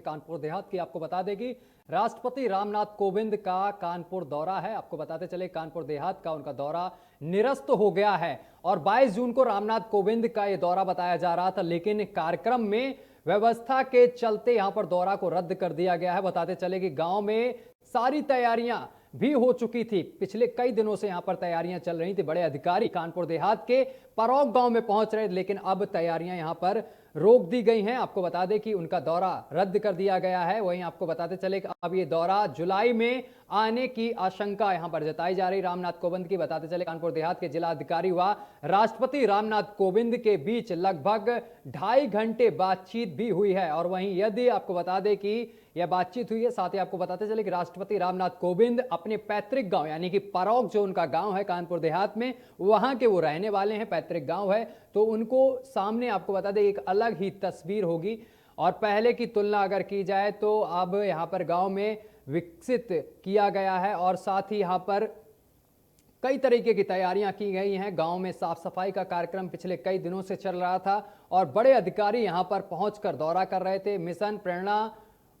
कानपुर देहात की आपको बता दें कि राष्ट्रपति रामनाथ कोविंद का कानपुर दौरा है। आपको बताते चले कानपुर देहात का उनका दौरा निरस्त हो गया है और 22 जून को रामनाथ कोविंद का यह दौरा बताया जा रहा था, लेकिन कार्यक्रम में व्यवस्था के चलते यहां पर दौरा को रद्द कर दिया गया है। बताते चले कि गांव में सारी तैयारियां भी हो चुकी थी। पिछले कई दिनों से यहां पर तैयारियां चल रही थी। बड़े अधिकारी कानपुर देहात के परौक गांव में पहुंच रहे, लेकिन अब तैयारियां यहां पर रोक दी गई हैं। आपको बता दें कि उनका दौरा रद्द कर दिया गया है। वहीं आपको बताते चले कि अब ये दौरा जुलाई में आने की आशंका यहां पर जताई जा रही रामनाथ कोविंद की। बताते चले कानपुर देहात के जिला अधिकारी व राष्ट्रपति रामनाथ कोविंद के बीच लगभग 2.5 घंटे बातचीत भी हुई है। और वहीं यदि आपको बता दें कि यह बातचीत हुई है, साथ ही आपको बताते चले कि राष्ट्रपति रामनाथ कोविंद अपने पैतृक गांव यानी कि परौक जो उनका गांव है कानपुर देहात में, वहां के वो रहने वाले हैं, पैतृक गांव है, तो उनको सामने आपको बता दें एक अलग ही तस्वीर होगी। और पहले की तुलना अगर की जाए तो अब यहां पर गांव में विकसित किया गया है और साथ ही यहां पर कई तरीके की तैयारियां की गई हैं। गांव में साफ सफाई का कार्यक्रम पिछले कई दिनों से चल रहा था और बड़े अधिकारी यहां पर पहुंचकर दौरा कर रहे थे। मिशन प्रेरणा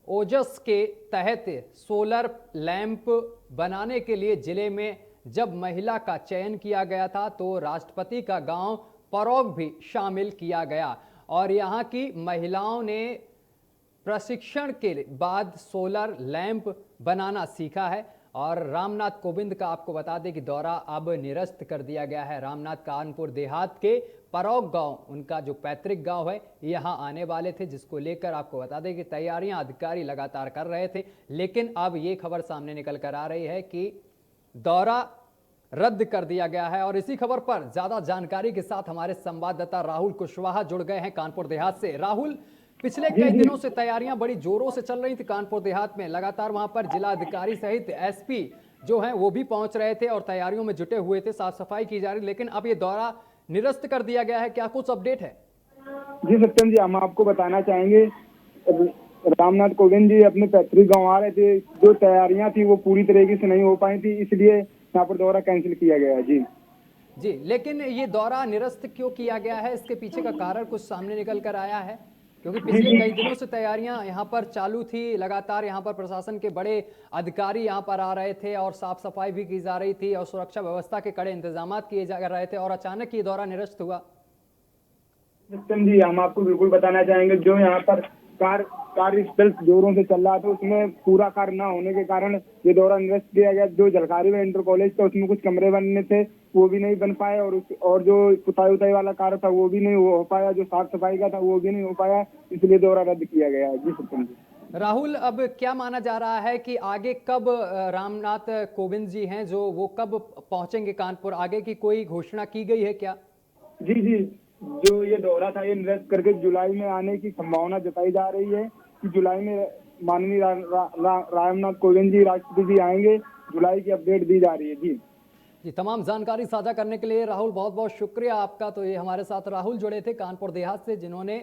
ओजस के तहत सोलर लैंप बनाने के लिए जिले में जब महिला का चयन किया गया था तो राष्ट्रपति का गांव परौक भी शामिल किया गया और यहां की महिलाओं ने प्रशिक्षण के बाद सोलर लैंप बनाना सीखा है। और रामनाथ कोविंद का आपको बता दें कि दौरा अब निरस्त कर दिया गया है। रामनाथ कानपुर देहात के परौक गांव, उनका जो पैतृक गांव है, यहां आने वाले थे, जिसको लेकर आपको बता दें कि तैयारियां अधिकारी लगातार कर रहे थे। लेकिन अब ये खबर सामने निकल कर आ रही है कि दौरा रद्द कर दिया गया है। और इसी खबर पर ज्यादा जानकारी के साथ हमारे संवाददाता राहुल कुशवाहा जुड़ गए हैं कानपुर देहात से। राहुल, पिछले कई दिनों से तैयारियां बड़ी जोरों से चल रही थी कानपुर देहात में। लगातार वहां पर जिला अधिकारी सहित एसपी जो हैं वो भी पहुंच रहे थे और तैयारियों में जुटे हुए थे, साफ सफाई की जा रही, लेकिन अब ये दौरा निरस्त कर दिया गया है। क्या कुछ अपडेट है? जी सत्यम जी, हम आपको बताना चाहेंगे रामनाथ कोविंद जी अपने पैतृक गांव आ रहे थे। जो तैयारियां थी वो पूरी तरीके से नहीं हो पाई थी, इसलिए यहाँ पर दौरा कैंसिल किया गया है। जी, लेकिन ये दौरा निरस्त क्यों किया गया है, इसके पीछे का कारण कुछ सामने निकल कर आया है? क्योंकि पिछले कई दिनों से तैयारियां यहाँ पर चालू थी, लगातार यहाँ पर प्रशासन के बड़े अधिकारी यहाँ पर आ रहे थे और साफ सफाई भी की जा रही थी और सुरक्षा व्यवस्था के कड़े इंतजाम किए जा रहे थे और अचानक ये दौरा निरस्त हुआ। सत्यम जी, हम आपको बिल्कुल बताना चाहेंगे, जो यहाँ पर कार्यस्थल जोरों से चल रहा था उसमें पूरा कार्य न होने के कारण ये दौरा निरस्त किया गया। जो जलकारी में इंटर कॉलेज था उसमें कुछ कमरे बनने थे, वो भी नहीं बन पाए और जो पुताई उताई वाला कार्य था वो भी नहीं हो पाया, जो साफ सफाई का था वो भी नहीं हो पाया, इसलिए दौरा रद्द किया गया है। जी सत्यम जी। राहुल, अब क्या माना जा रहा है कि आगे कब रामनाथ कोविंद जी हैं जो वो कब पहुंचेंगे कानपुर? आगे की कोई घोषणा की गई है क्या? जी, जो ये दौरा था ये निरस्त करके जुलाई में आने की संभावना जताई जा रही है कि जुलाई में माननीय रामनाथ कोविंद जी राष्ट्रपति जी आएंगे। जुलाई की अपडेट दी जा रही है। जी, तमाम जानकारी साझा करने के लिए राहुल बहुत बहुत शुक्रिया आपका। तो ये हमारे साथ राहुल जुड़े थे कानपुर देहात से, जिन्होंने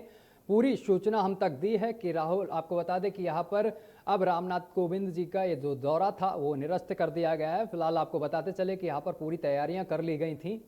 पूरी सूचना हम तक दी है कि राहुल, आपको बता दें कि यहाँ पर अब रामनाथ कोविंद जी का ये जो दौरा था वो निरस्त कर दिया गया है। फिलहाल आपको बताते चले कि यहाँ पर पूरी तैयारियां कर ली गई थी।